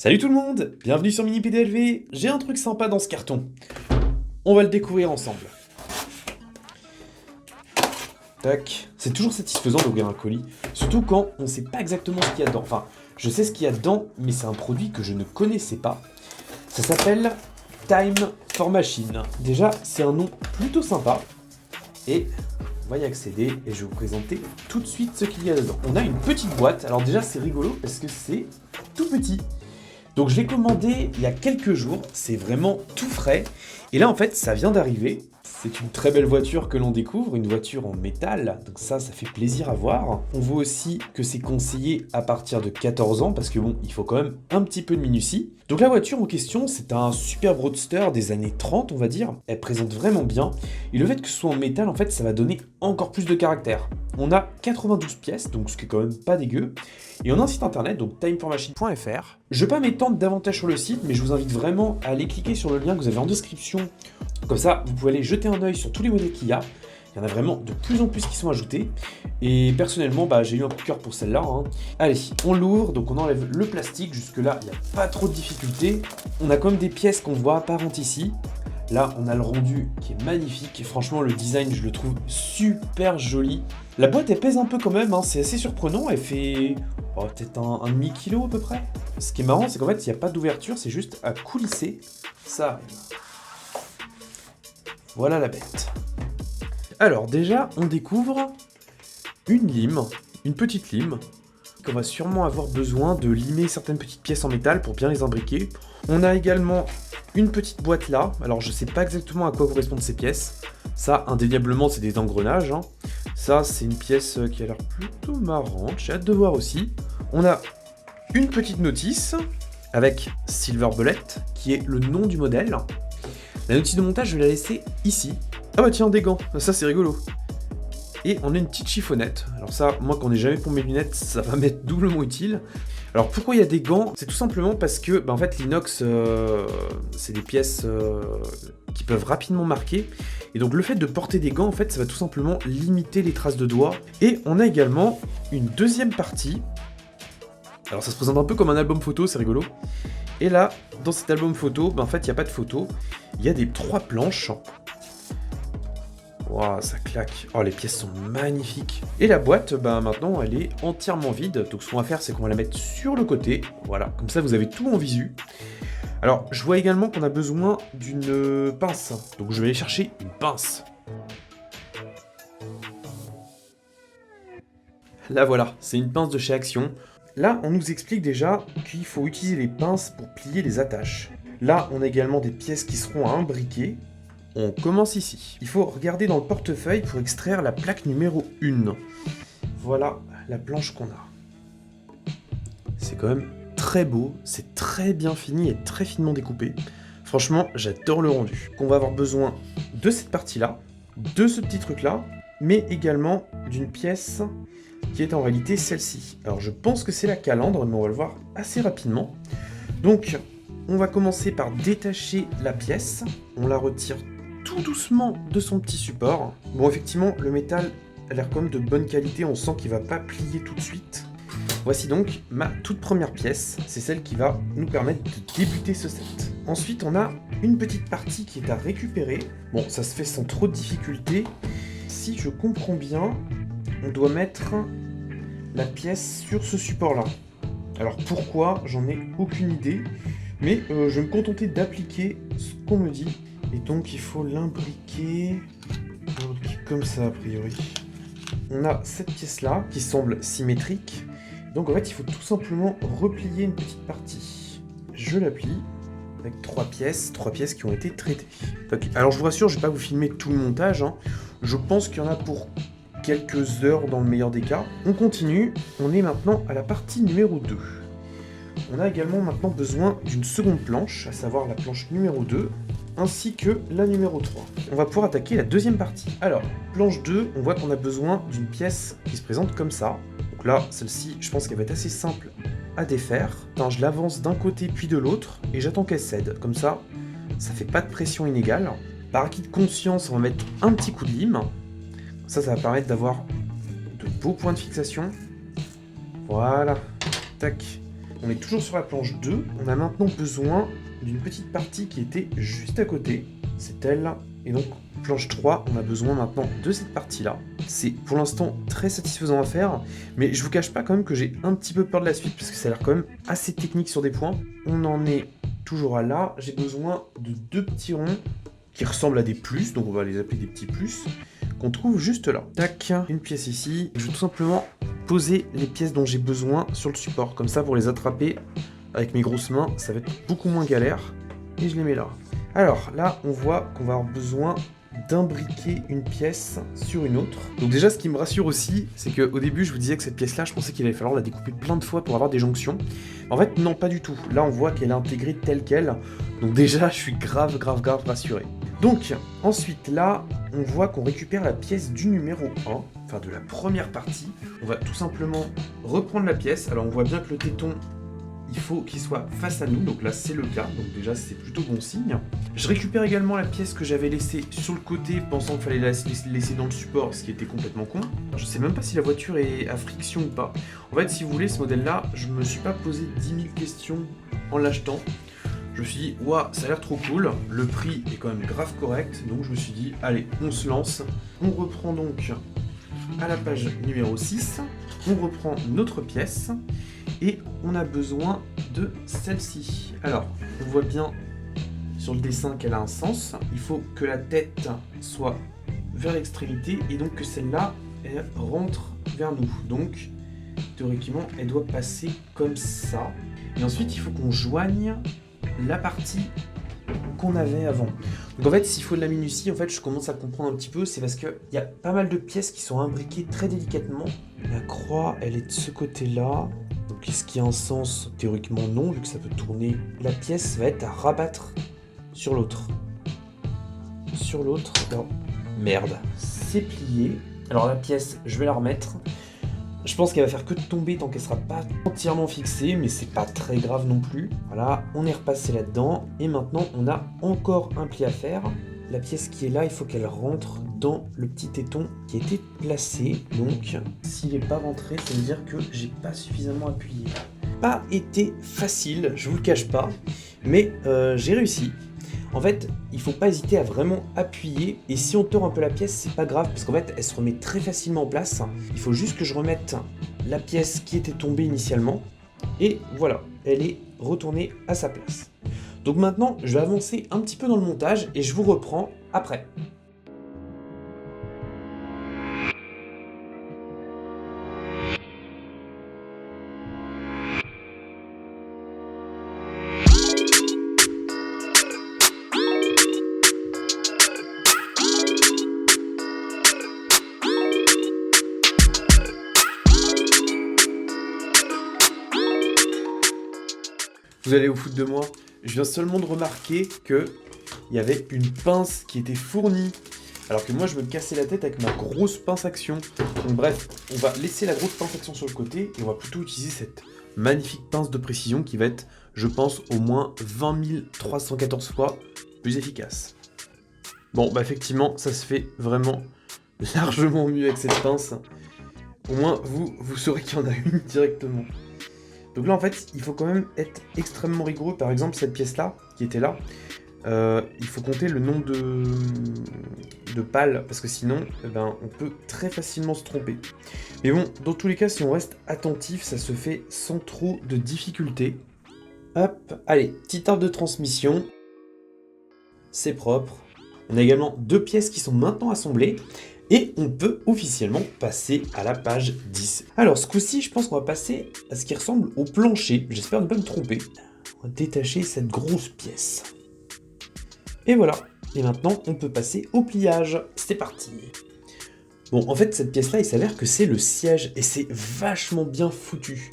Salut tout le monde, bienvenue sur Mini PDLV. J'ai un truc sympa dans ce carton. On va le découvrir ensemble. Tac. C'est toujours satisfaisant d'ouvrir un colis, surtout quand on ne sait pas exactement ce qu'il y a dedans. Enfin, je sais ce qu'il y a dedans, mais c'est un produit que je ne connaissais pas. Ça s'appelle Time for Machine. Déjà, c'est un nom plutôt sympa. Et on va y accéder et je vais vous présenter tout de suite ce qu'il y a dedans. On a une petite boîte. Alors déjà, c'est rigolo parce que c'est tout petit. Donc je l'ai commandé il y a quelques jours, c'est vraiment tout frais. Et là en fait ça vient d'arriver. C'est une très belle voiture que l'on découvre, une voiture en métal, donc ça fait plaisir à voir. On voit aussi que c'est conseillé à partir de 14 ans, parce que bon, il faut quand même un petit peu de minutie. Donc la voiture en question, c'est un superbe roadster des années 30 on va dire, elle présente vraiment bien, et le fait que ce soit en métal en fait ça va donner encore plus de caractère. On a 92 pièces, donc ce qui est quand même pas dégueu, et on a un site internet, donc timeformachine.fr. Je vais pas m'étendre davantage sur le site, mais je vous invite vraiment à aller cliquer sur le lien que vous avez en description. Comme ça, vous pouvez aller jeter un œil sur tous les modèles qu'il y a. Il y en a vraiment de plus en plus qui sont ajoutés. Et personnellement, j'ai eu un coup de cœur pour celle-là. Allez, on l'ouvre, donc on enlève le plastique. Jusque-là, il n'y a pas trop de difficultés. On a quand même des pièces qu'on voit apparentes ici. Là, on a le rendu qui est magnifique. Et franchement, le design, je le trouve super joli. La boîte, elle pèse un peu quand même. C'est assez surprenant. Elle fait peut-être un demi-kilo à peu près. Ce qui est marrant, c'est qu'en fait, il n'y a pas d'ouverture. C'est juste à coulisser. Ça arrive. Voilà la bête. Alors déjà, on découvre une lime, une petite lime, qu'on va sûrement avoir besoin de limer certaines petites pièces en métal pour bien les imbriquer. On a également une petite boîte là, alors je sais pas exactement à quoi correspondent ces pièces. Ça, indéniablement, c'est des engrenages. Ça, c'est une pièce qui a l'air plutôt marrante, j'ai hâte de voir aussi. On a une petite notice avec Silver Bullet, qui est le nom du modèle. La notice de montage, je vais la laisser ici. Ah bah tiens, des gants, ça c'est rigolo. Et on a une petite chiffonnette. Alors ça, moi quand on n'est jamais pour mes lunettes, ça va m'être doublement utile. Alors pourquoi il y a des gants? C'est tout simplement parce que en fait l'inox, c'est des pièces qui peuvent rapidement marquer. Et donc le fait de porter des gants, en fait, ça va tout simplement limiter les traces de doigts. Et on a également une deuxième partie. Alors ça se présente un peu comme un album photo, c'est rigolo. Et là, dans cet album photo, en fait, il n'y a pas de photo. Il y a des 3 planches. Waouh, ça claque. Oh, les pièces sont magnifiques. Et la boîte, maintenant, elle est entièrement vide. Donc, ce qu'on va faire, c'est qu'on va la mettre sur le côté. Voilà, comme ça, vous avez tout en visu. Alors, je vois également qu'on a besoin d'une pince. Donc, je vais aller chercher une pince. Là, voilà, c'est une pince de chez Action. Là, on nous explique déjà qu'il faut utiliser les pinces pour plier les attaches. Là, on a également des pièces qui seront à imbriquer. On commence ici. Il faut regarder dans le portefeuille pour extraire la plaque numéro 1. Voilà la planche qu'on a. C'est quand même très beau, c'est très bien fini et très finement découpé. Franchement, j'adore le rendu. On va avoir besoin de cette partie-là, de ce petit truc-là, mais également d'une pièce qui est en réalité celle-ci. Alors je pense que c'est la calandre, mais on va le voir assez rapidement. Donc on va commencer par détacher la pièce, on la retire tout doucement de son petit support. Bon, effectivement, le métal a l'air quand même de bonne qualité, on sent qu'il va pas plier tout de suite. Voici donc ma toute première pièce, c'est celle qui va nous permettre de débuter ce set. Ensuite, on a une petite partie qui est à récupérer. Bon, ça se fait sans trop de difficulté. Si je comprends bien, on doit mettre la pièce sur ce support-là. Alors pourquoi? J'en ai aucune idée, mais je vais me contenter d'appliquer ce qu'on me dit. Et donc il faut l'imbriquer comme ça a priori. On a cette pièce-là qui semble symétrique. Donc en fait il faut tout simplement replier une petite partie. Je la plie avec 3 pièces qui ont été traitées. Donc, alors je vous rassure, je vais pas vous filmer tout le montage. Je pense qu'il y en a pour quelques heures dans le meilleur des cas. On continue, on est maintenant à la partie numéro 2. On a également maintenant besoin d'une seconde planche, à savoir la planche numéro 2, ainsi que la numéro 3. On va pouvoir attaquer la deuxième partie. Alors, planche 2, on voit qu'on a besoin d'une pièce qui se présente comme ça. Donc là, celle-ci, je pense qu'elle va être assez simple à défaire. Je l'avance d'un côté puis de l'autre, et j'attends qu'elle cède. Comme ça fait pas de pression inégale. Par acquis de conscience, on va mettre un petit coup de lime. Ça va permettre d'avoir de beaux points de fixation. Voilà. Tac. on est toujours sur la planche 2. On a maintenant besoin d'une petite partie qui était juste à côté. C'est elle. Et donc, planche 3, on a besoin maintenant de cette partie-là. C'est pour l'instant très satisfaisant à faire, mais je vous cache pas quand même que j'ai un petit peu peur de la suite, parce que ça a l'air quand même assez technique sur des points. On en est toujours à là. J'ai besoin de 2 petits ronds qui ressemblent à des plus, donc on va les appeler des petits plus, qu'on trouve juste là. Tac, une pièce ici. Je vais tout simplement poser les pièces dont j'ai besoin sur le support. Comme ça, pour les attraper avec mes grosses mains, ça va être beaucoup moins galère. Et je les mets là. Alors là, on voit qu'on va avoir besoin d'imbriquer une pièce sur une autre. Donc déjà, ce qui me rassure aussi, c'est qu'au début, je vous disais que cette pièce-là, je pensais qu'il allait falloir la découper plein de fois pour avoir des jonctions. En fait, non, pas du tout. Là, on voit qu'elle est intégrée telle qu'elle. Donc déjà, je suis grave rassuré. Donc, ensuite, là, on voit qu'on récupère la pièce du numéro 1, enfin de la première partie. On va tout simplement reprendre la pièce. Alors, on voit bien que le téton, il faut qu'il soit face à nous, donc là c'est le cas, donc déjà c'est plutôt bon signe. Je récupère également la pièce que j'avais laissée sur le côté, pensant qu'il fallait la laisser dans le support, ce qui était complètement con. Je sais même pas si la voiture est à friction ou pas. En fait, si vous voulez, ce modèle-là, je me suis pas posé 10 000 questions en l'achetant. Je me suis dit, ouah, ça a l'air trop cool, le prix est quand même grave correct, donc je me suis dit, allez, on se lance. On reprend donc à la page numéro 6, on reprend notre pièce, et on a besoin de celle-ci. Alors, on voit bien sur le dessin qu'elle a un sens. Il faut que la tête soit vers l'extrémité et donc que celle-là, elle rentre vers nous. Donc, théoriquement, elle doit passer comme ça. Et ensuite, il faut qu'on joigne la partie qu'on avait avant. Donc en fait, s'il faut de la minutie, en fait, je commence à comprendre un petit peu, c'est parce qu'il y a pas mal de pièces qui sont imbriquées très délicatement. La croix, elle est de ce côté-là. Donc est-ce qu'il y a un sens? Théoriquement non, vu que ça peut tourner. La pièce va être à rabattre sur l'autre. Sur l'autre, non. Merde. C'est plié. Alors la pièce, je vais la remettre. Je pense qu'elle va faire que de tomber tant qu'elle sera pas entièrement fixée, mais c'est pas très grave non plus. Voilà, on est repassé là-dedans. Et maintenant, on a encore un pli à faire. La pièce qui est là, il faut qu'elle rentre dans le petit téton qui a été placé. Donc, s'il n'est pas rentré, ça veut dire que j'ai pas suffisamment appuyé. Pas été facile, je vous le cache pas, mais j'ai réussi. En fait, il faut pas hésiter à vraiment appuyer, et si on tord un peu la pièce, c'est pas grave, parce qu'en fait, elle se remet très facilement en place. Il faut juste que je remette la pièce qui était tombée initialement, et voilà, elle est retournée à sa place. Donc maintenant, je vais avancer un petit peu dans le montage, et je vous reprends après. Vous allez vous foutre de moi. Je viens seulement de remarquer qu'il y avait une pince qui était fournie. Alors que moi, je me cassais la tête avec ma grosse pince action. Donc bref, on va laisser la grosse pince action sur le côté et on va plutôt utiliser cette magnifique pince de précision qui va être, je pense, au moins 20 314 fois plus efficace. Bon, bah effectivement, ça se fait vraiment largement mieux avec cette pince. Au moins, vous saurez qu'il y en a une directement. Donc là, en fait, il faut quand même être extrêmement rigoureux. Par exemple, cette pièce-là, qui était là, il faut compter le nombre de pales, parce que sinon, eh ben, on peut très facilement se tromper. Mais bon, dans tous les cas, si on reste attentif, ça se fait sans trop de difficultés. Hop, allez, petit arbre de transmission. C'est propre. On a également 2 pièces qui sont maintenant assemblées. Et on peut officiellement passer à la page 10. Alors ce coup-ci, je pense qu'on va passer à ce qui ressemble au plancher. J'espère ne pas me tromper. On va détacher cette grosse pièce. Et voilà. Et maintenant, on peut passer au pliage. C'est parti. Bon, en fait, cette pièce-là, il s'avère que c'est le siège. Et c'est vachement bien foutu.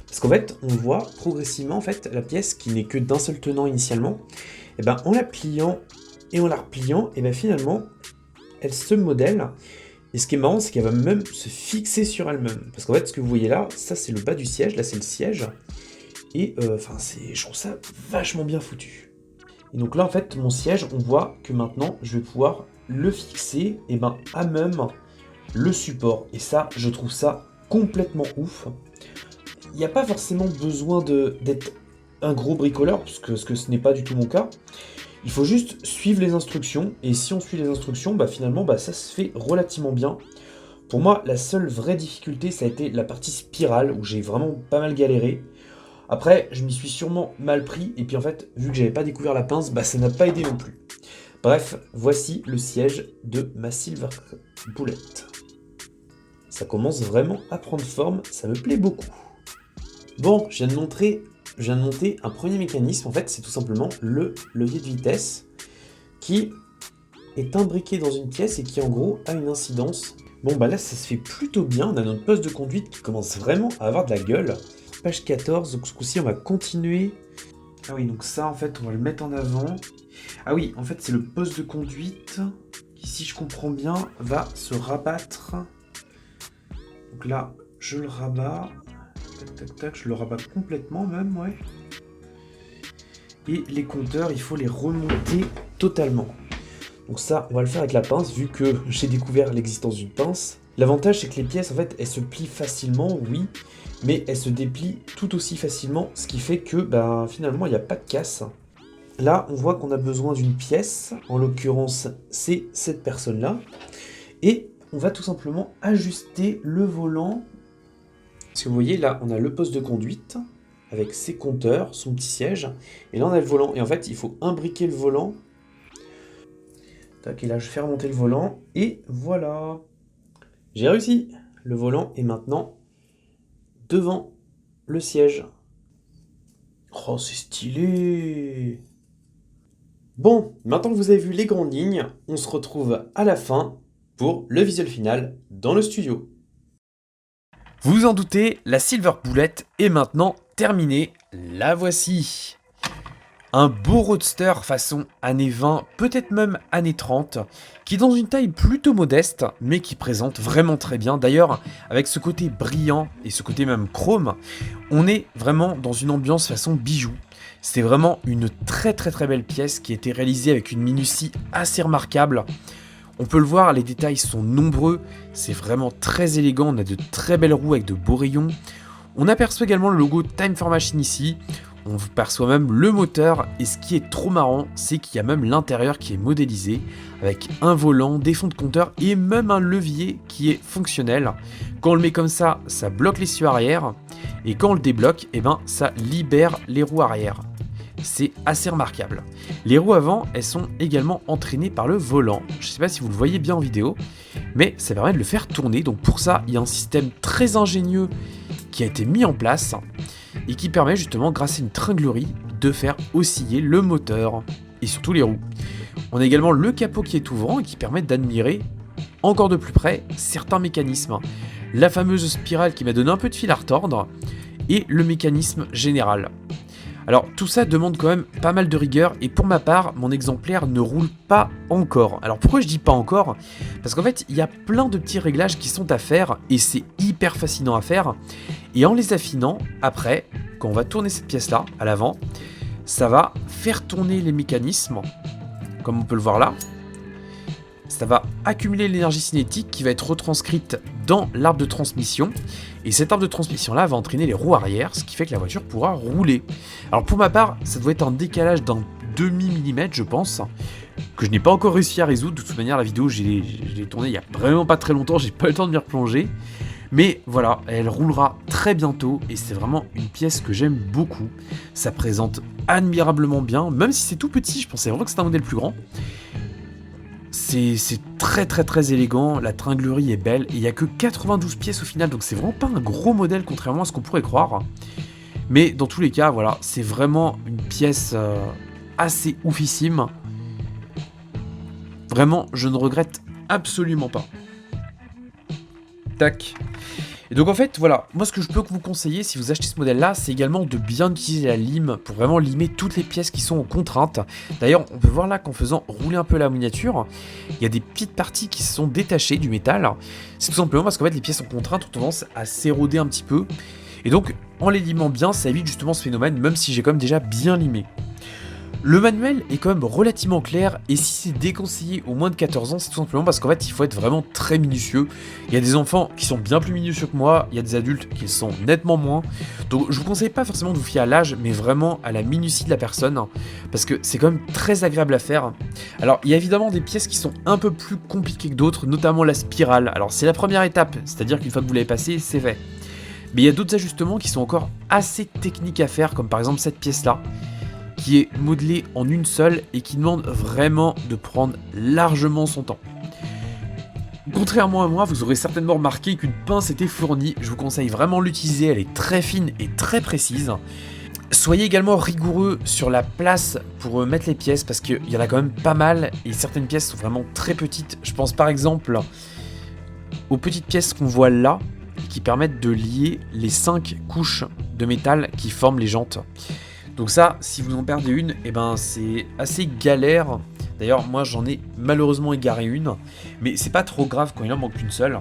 Parce qu'en fait, on voit progressivement, en fait, la pièce qui n'est que d'un seul tenant initialement. Et ben, en la pliant et en la repliant, et ben finalement, elle se modèle, et ce qui est marrant, c'est qu'elle va même se fixer sur elle-même. Parce qu'en fait, ce que vous voyez là, ça c'est le bas du siège, là c'est le siège, et je trouve ça vachement bien foutu. Et donc là, en fait, mon siège, on voit que maintenant, je vais pouvoir le fixer, et ben à même le support. Et ça, je trouve ça complètement ouf. il n'y a pas forcément besoin d'être un gros bricoleur, parce que ce n'est pas du tout mon cas. Il faut juste suivre les instructions, et si on suit les instructions, bah finalement bah ça se fait relativement bien. Pour moi, la seule vraie difficulté, ça a été la partie spirale, où j'ai vraiment pas mal galéré. Après, je m'y suis sûrement mal pris, et puis en fait, vu que j'avais pas découvert la pince, bah ça n'a pas aidé non plus. Bref, voici le siège de ma Silver Bullet. Ça commence vraiment à prendre forme, ça me plaît beaucoup. Bon, je viens de monter un premier mécanisme, en fait, c'est tout simplement le levier de vitesse, qui est imbriqué dans une pièce et qui en gros a une incidence. Bon bah là ça se fait plutôt bien, on a notre poste de conduite qui commence vraiment à avoir de la gueule. Page 14, donc ce coup-ci on va continuer. Ah oui, donc ça en fait on va le mettre en avant. Ah oui, en fait c'est le poste de conduite qui, si je comprends bien, va se rabattre. Donc là, je le rabats. Tac tac tac, je le rabats complètement même, ouais. Et les compteurs, il faut les remonter totalement. Donc ça, on va le faire avec la pince, vu que j'ai découvert l'existence d'une pince. L'avantage, c'est que les pièces, en fait, elles se plient facilement, oui, mais elles se déplient tout aussi facilement, ce qui fait que, ben, finalement, il n'y a pas de casse. Là, on voit qu'on a besoin d'une pièce, en l'occurrence, c'est cette personne-là, et on va tout simplement ajuster le volant. Parce que vous voyez, là, on a le poste de conduite, avec ses compteurs, son petit siège, et là, on a le volant. Et en fait, il faut imbriquer le volant. Tac, et là je fais remonter le volant, et voilà. J'ai réussi. Le volant est maintenant devant le siège. Oh, c'est stylé. Bon, maintenant que vous avez vu les grandes lignes, on se retrouve à la fin pour le visuel final dans le studio. Vous vous en doutez, la Silver Bullet est maintenant terminée. La voici. Un beau roadster façon années 20, peut-être même années 30, qui est dans une taille plutôt modeste, mais qui présente vraiment très bien. D'ailleurs, avec ce côté brillant et ce côté même chrome, on est vraiment dans une ambiance façon bijou. C'est vraiment une très belle pièce qui a été réalisée avec une minutie assez remarquable. On peut le voir, les détails sont nombreux, c'est vraiment très élégant, on a de très belles roues avec de beaux rayons. On aperçoit également le logo Time for Machine ici. On perçoit même le moteur, et ce qui est trop marrant, c'est qu'il y a même l'intérieur qui est modélisé, avec un volant, des fonds de compteur et même un levier qui est fonctionnel. Quand on le met comme ça, ça bloque l'essieu arrière, et quand on le débloque, eh ben, ça libère les roues arrière. C'est assez remarquable. Les roues avant, elles sont également entraînées par le volant. Je ne sais pas si vous le voyez bien en vidéo, mais ça permet de le faire tourner. Donc pour ça, il y a un système très ingénieux qui a été mis en place, et qui permet justement, grâce à une tringlerie, de faire osciller le moteur et surtout les roues. On a également le capot qui est ouvrant et qui permet d'admirer encore de plus près certains mécanismes. La fameuse spirale qui m'a donné un peu de fil à retordre et le mécanisme général. Alors tout ça demande quand même pas mal de rigueur, et pour ma part, mon exemplaire ne roule pas encore. Alors pourquoi je dis pas encore ? Parce qu'en fait, il y a plein de petits réglages qui sont à faire, et c'est hyper fascinant à faire. Et en les affinant, après, quand on va tourner cette pièce-là, à l'avant, ça va faire tourner les mécanismes, comme on peut le voir là. Ça va accumuler l'énergie cinétique qui va être retranscrite dans l'arbre de transmission. Et cet arbre de transmission-là va entraîner les roues arrière, ce qui fait que la voiture pourra rouler. Alors pour ma part, ça doit être un décalage d'un demi-millimètre, je pense, que je n'ai pas encore réussi à résoudre. De toute manière, la vidéo, je l'ai tournée il n'y a vraiment pas très longtemps, j'ai pas eu le temps de m'y replonger. Mais voilà, elle roulera très bientôt, et c'est vraiment une pièce que j'aime beaucoup. Ça présente admirablement bien, même si c'est tout petit, je pensais vraiment que c'était un modèle plus grand. C'est très élégant, la tringlerie est belle, et il n'y a que 92 pièces au final, donc c'est vraiment pas un gros modèle contrairement à ce qu'on pourrait croire. Mais dans tous les cas, voilà, c'est vraiment une pièce assez oufissime. Vraiment, je ne regrette absolument pas. Tac. Et donc en fait, voilà, moi ce que je peux vous conseiller si vous achetez ce modèle-là, c'est également de bien utiliser la lime pour vraiment limer toutes les pièces qui sont en contrainte. D'ailleurs, on peut voir là qu'en faisant rouler un peu la miniature, il y a des petites parties qui se sont détachées du métal. C'est tout simplement parce qu'en fait, les pièces en contrainte ont tendance à s'éroder un petit peu. Et donc, en les limant bien, ça évite justement ce phénomène, même si j'ai quand même déjà bien limé. Le manuel est quand même relativement clair, et si c'est déconseillé aux moins de 14 ans, c'est tout simplement parce qu'en fait il faut être vraiment très minutieux. Il y a des enfants qui sont bien plus minutieux que moi, il y a des adultes qui le sont nettement moins, donc je vous conseille pas forcément de vous fier à l'âge, mais vraiment à la minutie de la personne, parce que c'est quand même très agréable à faire. Alors il y a évidemment des pièces qui sont un peu plus compliquées que d'autres, notamment la spirale. Alors c'est la première étape, c'est-à-dire qu'une fois que vous l'avez passée, c'est fait. Mais il y a d'autres ajustements qui sont encore assez techniques à faire, comme par exemple cette pièce-là, qui est modelé en une seule et qui demande vraiment de prendre largement son temps. Contrairement à moi, vous aurez certainement remarqué qu'une pince était fournie, je vous conseille vraiment de l'utiliser, elle est très fine et très précise. Soyez également rigoureux sur la place pour mettre les pièces, parce qu'il y en a quand même pas mal, et certaines pièces sont vraiment très petites. Je pense par exemple aux petites pièces qu'on voit là, qui permettent de lier les 5 couches de métal qui forment les jantes. Donc ça, si vous en perdez une, eh ben c'est assez galère. D'ailleurs, moi j'en ai malheureusement égaré une, mais c'est pas trop grave quand il en manque une seule.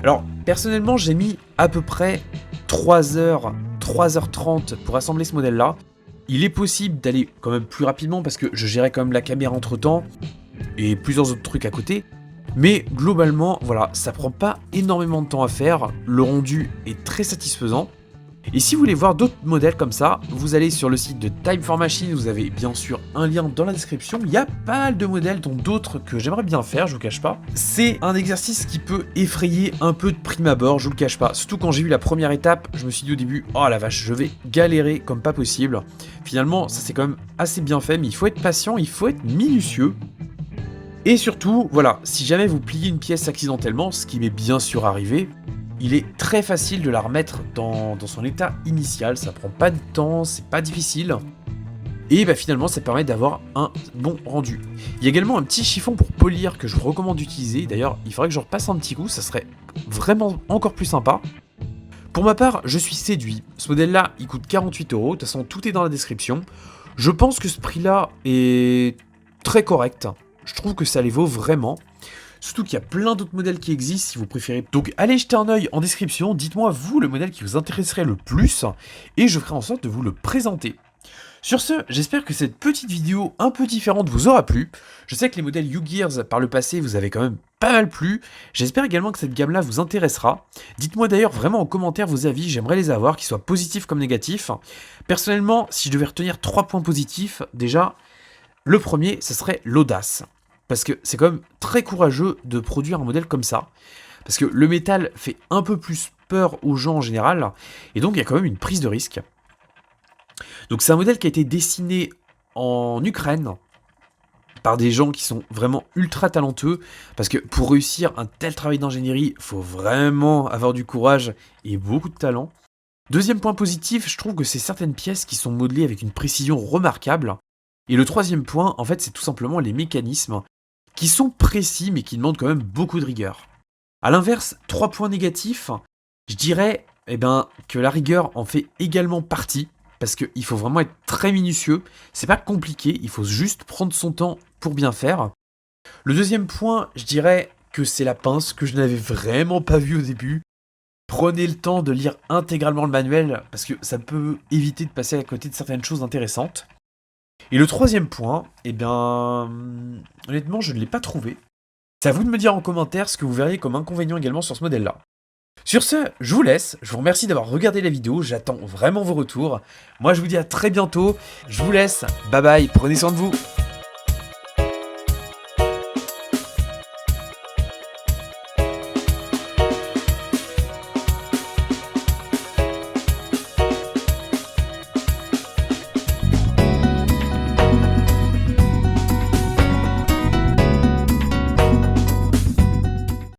Alors, personnellement, j'ai mis à peu près 3 heures, 3h30 pour assembler ce modèle-là. Il est possible d'aller quand même plus rapidement parce que je gérais quand même la caméra entre temps et plusieurs autres trucs à côté. Mais globalement, voilà, ça prend pas énormément de temps à faire. Le rendu est très satisfaisant. Et si vous voulez voir d'autres modèles comme ça, vous allez sur le site de Time for Machine, vous avez bien sûr un lien dans la description. Il y a pas mal de modèles, dont d'autres que j'aimerais bien faire, je vous cache pas. C'est un exercice qui peut effrayer un peu de prime abord, je vous le cache pas. Surtout quand j'ai vu la première étape, je me suis dit au début, oh la vache, je vais galérer comme pas possible. Finalement, ça c'est quand même assez bien fait, mais il faut être patient, il faut être minutieux. Et surtout, voilà, si jamais vous pliez une pièce accidentellement, ce qui m'est bien sûr arrivé, il est très facile de la remettre dans son état initial, ça prend pas de temps, c'est pas difficile. Et bah finalement ça permet d'avoir un bon rendu. Il y a également un petit chiffon pour polir que je vous recommande d'utiliser, d'ailleurs il faudrait que je repasse un petit coup, ça serait vraiment encore plus sympa. Pour ma part, je suis séduit, ce modèle là il coûte 48€, de toute façon tout est dans la description. Je pense que ce prix là est très correct, je trouve que ça les vaut vraiment. Surtout qu'il y a plein d'autres modèles qui existent si vous préférez. Donc allez jeter un oeil en description, dites-moi vous le modèle qui vous intéresserait le plus, et je ferai en sorte de vous le présenter. Sur ce, j'espère que cette petite vidéo un peu différente vous aura plu. Je sais que les modèles U-Gears par le passé vous avaient quand même pas mal plu. J'espère également que cette gamme-là vous intéressera. Dites-moi d'ailleurs vraiment en commentaire vos avis, j'aimerais les avoir, qu'ils soient positifs comme négatifs. Personnellement, si je devais retenir 3 points positifs, déjà, le premier, ce serait l'audace. Parce que c'est quand même très courageux de produire un modèle comme ça. Parce que le métal fait un peu plus peur aux gens en général. Et donc il y a quand même une prise de risque. Donc c'est un modèle qui a été dessiné en Ukraine par des gens qui sont vraiment ultra talentueux. Parce que pour réussir un tel travail d'ingénierie, il faut vraiment avoir du courage et beaucoup de talent. Deuxième point positif, je trouve que c'est certaines pièces qui sont modelées avec une précision remarquable. Et le troisième point, en fait, c'est tout simplement les mécanismes qui sont précis mais qui demandent quand même beaucoup de rigueur. A l'inverse, 3 points négatifs, je dirais que la rigueur en fait également partie, parce qu'il faut vraiment être très minutieux, c'est pas compliqué, il faut juste prendre son temps pour bien faire. Le deuxième point, je dirais que c'est la pince, que je n'avais vraiment pas vue au début. Prenez le temps de lire intégralement le manuel, parce que ça peut éviter de passer à côté de certaines choses intéressantes. Et le troisième point, honnêtement, je ne l'ai pas trouvé. C'est à vous de me dire en commentaire ce que vous verriez comme inconvénient également sur ce modèle-là. Sur ce, je vous laisse, je vous remercie d'avoir regardé la vidéo, j'attends vraiment vos retours. Moi, je vous dis à très bientôt, je vous laisse, bye bye, prenez soin de vous.